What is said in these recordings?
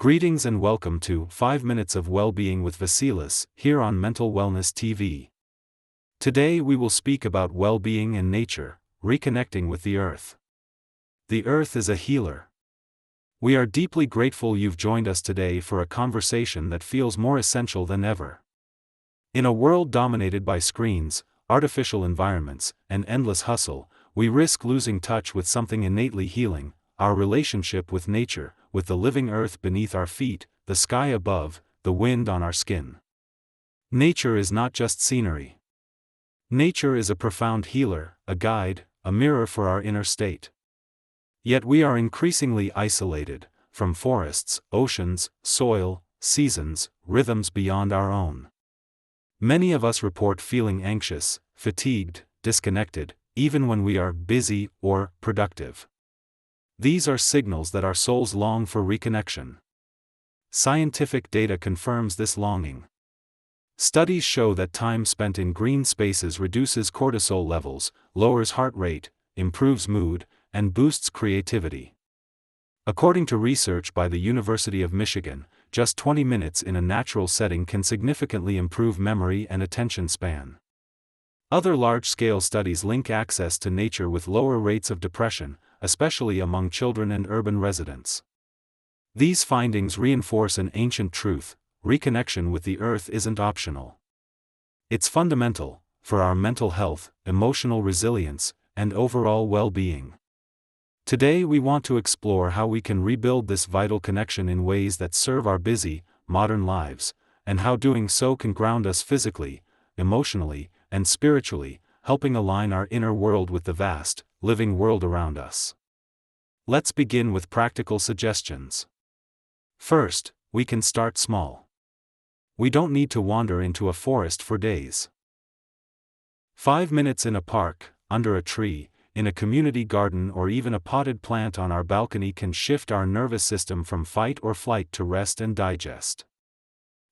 Greetings and welcome to 5 Minutes of Wellbeing with Vasilis, here on Mental Wellness TV. Today we will speak about well-being and nature, reconnecting with the earth. The earth is a healer. We are deeply grateful you've joined us today for a conversation that feels more essential than ever. In a world dominated by screens, artificial environments, and endless hustle, we risk losing touch with something innately healing: our relationship with nature, with the living earth beneath our feet, the sky above, the wind on our skin. Nature is not just scenery. Nature is a profound healer, a guide, a mirror for our inner state. Yet we are increasingly isolated, from forests, oceans, soil, seasons, rhythms beyond our own. Many of us report feeling anxious, fatigued, disconnected, even when we are busy or productive. These are signals that our souls long for reconnection. Scientific data confirms this longing. Studies show that time spent in green spaces reduces cortisol levels, lowers heart rate, improves mood, and boosts creativity. According to research by the University of Michigan, just 20 minutes in a natural setting can significantly improve memory and attention span. Other large-scale studies link access to nature with lower rates of depression, especially among children and urban residents. These findings reinforce an ancient truth: reconnection with the earth isn't optional. It's fundamental, for our mental health, emotional resilience, and overall well-being. Today we want to explore how we can rebuild this vital connection in ways that serve our busy, modern lives, and how doing so can ground us physically, emotionally, and spiritually, helping align our inner world with the vast, living world around us. Let's begin with practical suggestions. First, we can start small. We don't need to wander into a forest for days. 5 minutes in a park, under a tree, in a community garden, or even a potted plant on our balcony can shift our nervous system from fight or flight to rest and digest.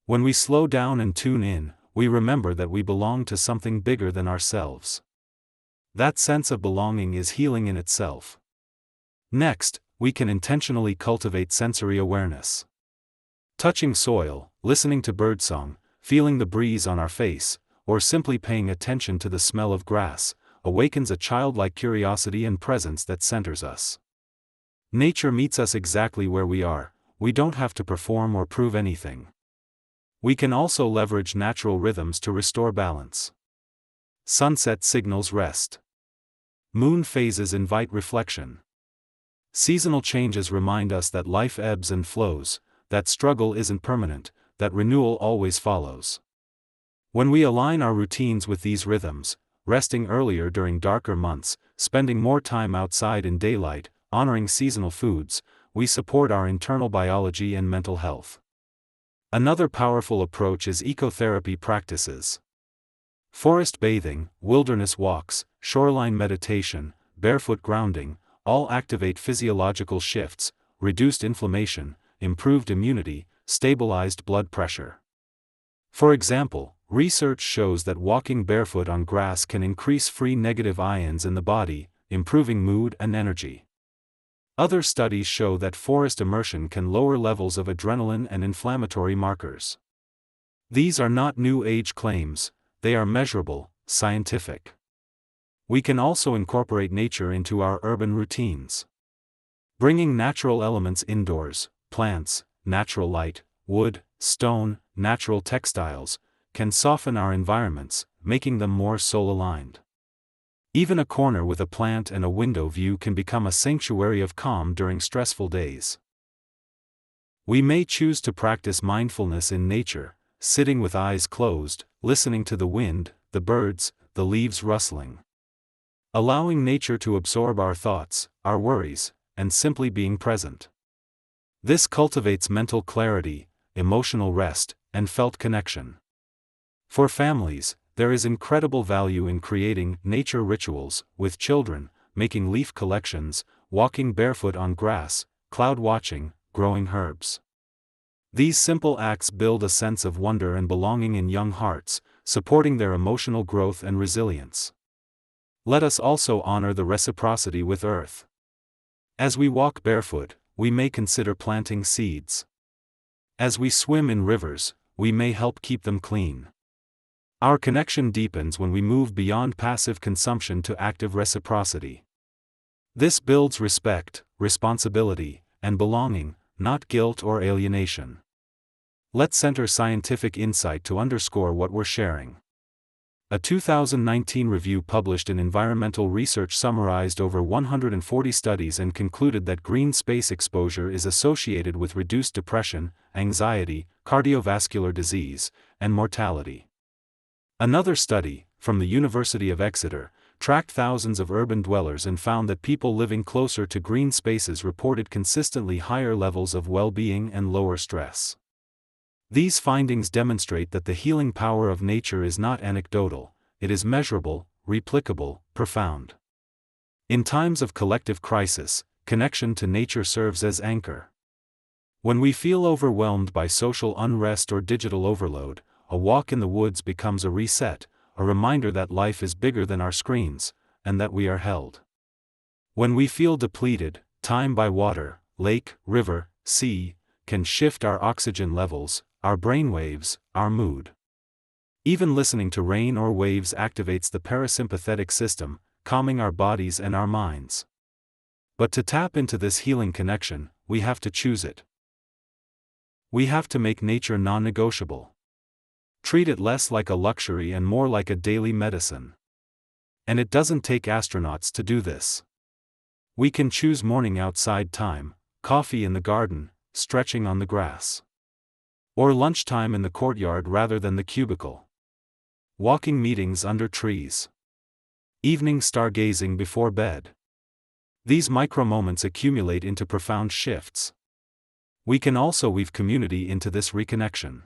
When we slow down and tune in, we remember that we belong to something bigger than ourselves. That sense of belonging is healing in itself. Next, we can intentionally cultivate sensory awareness. Touching soil, listening to birdsong, feeling the breeze on our face, or simply paying attention to the smell of grass, awakens a childlike curiosity and presence that centers us. Nature meets us exactly where we are. We don't have to perform or prove anything. We can also leverage natural rhythms to restore balance. Sunset signals rest. Moon phases invite reflection. Seasonal changes remind us that life ebbs and flows, that struggle isn't permanent, that renewal always follows. When we align our routines with these rhythms, resting earlier during darker months, spending more time outside in daylight, honoring seasonal foods, we support our internal biology and mental health. Another powerful approach is ecotherapy practices. Forest bathing, wilderness walks, shoreline meditation, barefoot grounding, all activate physiological shifts: reduced inflammation, improved immunity, stabilized blood pressure. For example, research shows that walking barefoot on grass can increase free negative ions in the body, improving mood and energy. Other studies show that forest immersion can lower levels of adrenaline and inflammatory markers. These are not new age claims, they are measurable, scientific. We can also incorporate nature into our urban routines. Bringing natural elements indoors, plants, natural light, wood, stone, natural textiles, can soften our environments, making them more soul-aligned. Even a corner with a plant and a window view can become a sanctuary of calm during stressful days. We may choose to practice mindfulness in nature, sitting with eyes closed, listening to the wind, the birds, the leaves rustling. Allowing nature to absorb our thoughts, our worries, and simply being present. This cultivates mental clarity, emotional rest, and felt connection. For families, there is incredible value in creating nature rituals, with children, making leaf collections, walking barefoot on grass, cloud watching, growing herbs. These simple acts build a sense of wonder and belonging in young hearts, supporting their emotional growth and resilience. Let us also honor the reciprocity with earth. As we walk barefoot, we may consider planting seeds. As we swim in rivers, we may help keep them clean. Our connection deepens when we move beyond passive consumption to active reciprocity. This builds respect, responsibility, and belonging, not guilt or alienation. Let's center scientific insight to underscore what we're sharing. A 2019 review published in Environmental Research summarized over 140 studies and concluded that green space exposure is associated with reduced depression, anxiety, cardiovascular disease, and mortality. Another study, from the University of Exeter, tracked thousands of urban dwellers and found that people living closer to green spaces reported consistently higher levels of well-being and lower stress. These findings demonstrate that the healing power of nature is not anecdotal, it is measurable, replicable, profound. In times of collective crisis, connection to nature serves as anchor. When we feel overwhelmed by social unrest or digital overload, a walk in the woods becomes a reset, a reminder that life is bigger than our screens, and that we are held. When we feel depleted, time by water, lake, river, sea, can shift our oxygen levels, our brainwaves, our mood. Even listening to rain or waves activates the parasympathetic system, calming our bodies and our minds. But to tap into this healing connection, we have to choose it. We have to make nature non-negotiable. Treat it less like a luxury and more like a daily medicine. And it doesn't take astronauts to do this. We can choose morning outside time, coffee in the garden, stretching on the grass. Or lunchtime in the courtyard rather than the cubicle. Walking meetings under trees. Evening stargazing before bed. These micro-moments accumulate into profound shifts. We can also weave community into this reconnection.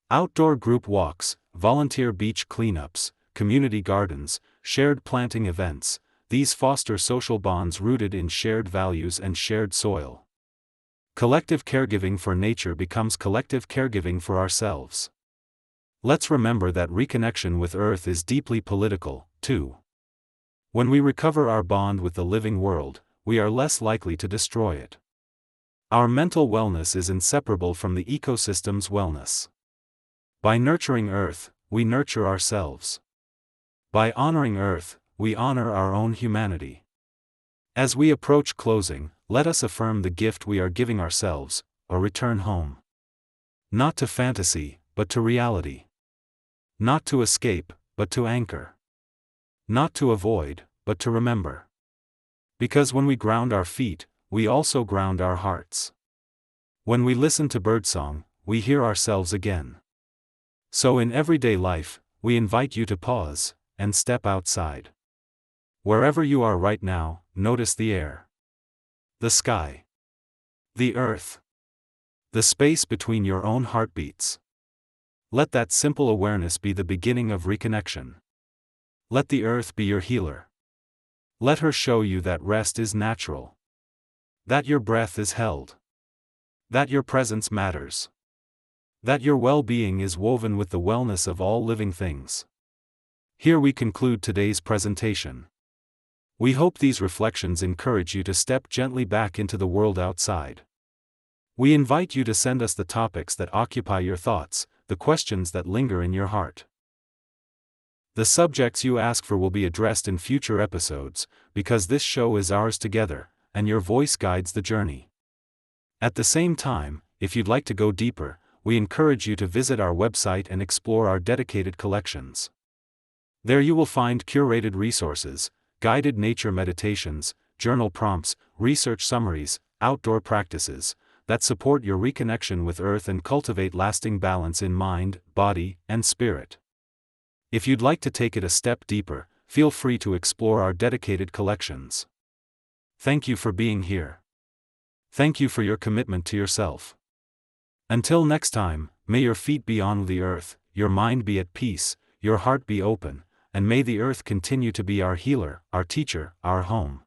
Outdoor group walks, volunteer beach cleanups, community gardens, shared planting events, these foster social bonds rooted in shared values and shared soil. Collective caregiving for nature becomes collective caregiving for ourselves. Let's remember that reconnection with Earth is deeply political, too. When we recover our bond with the living world, we are less likely to destroy it. Our mental wellness is inseparable from the ecosystem's wellness. By nurturing Earth, we nurture ourselves. By honoring Earth, we honor our own humanity. As we approach closing, let us affirm the gift we are giving ourselves, a return home. Not to fantasy, but to reality. Not to escape, but to anchor. Not to avoid, but to remember. Because when we ground our feet, we also ground our hearts. When we listen to birdsong, we hear ourselves again. So in everyday life, we invite you to pause, and step outside. Wherever you are right now, notice the air. The sky. The earth. The space between your own heartbeats. Let that simple awareness be the beginning of reconnection. Let the earth be your healer. Let her show you that rest is natural. That your breath is held. That your presence matters. That your well-being is woven with the wellness of all living things. Here we conclude today's presentation. We hope these reflections encourage you to step gently back into the world outside. We invite you to send us the topics that occupy your thoughts, the questions that linger in your heart. The subjects you ask for will be addressed in future episodes, because this show is ours together, and your voice guides the journey. At the same time, if you'd like to go deeper, we encourage you to visit our website and explore our dedicated collections. There you will find curated resources, guided nature meditations, journal prompts, research summaries, outdoor practices, that support your reconnection with Earth and cultivate lasting balance in mind, body, and spirit. If you'd like to take it a step deeper, feel free to explore our dedicated collections. Thank you for being here. Thank you for your commitment to yourself. Until next time, may your feet be on the earth, your mind be at peace, your heart be open, and may the earth continue to be our healer, our teacher, our home.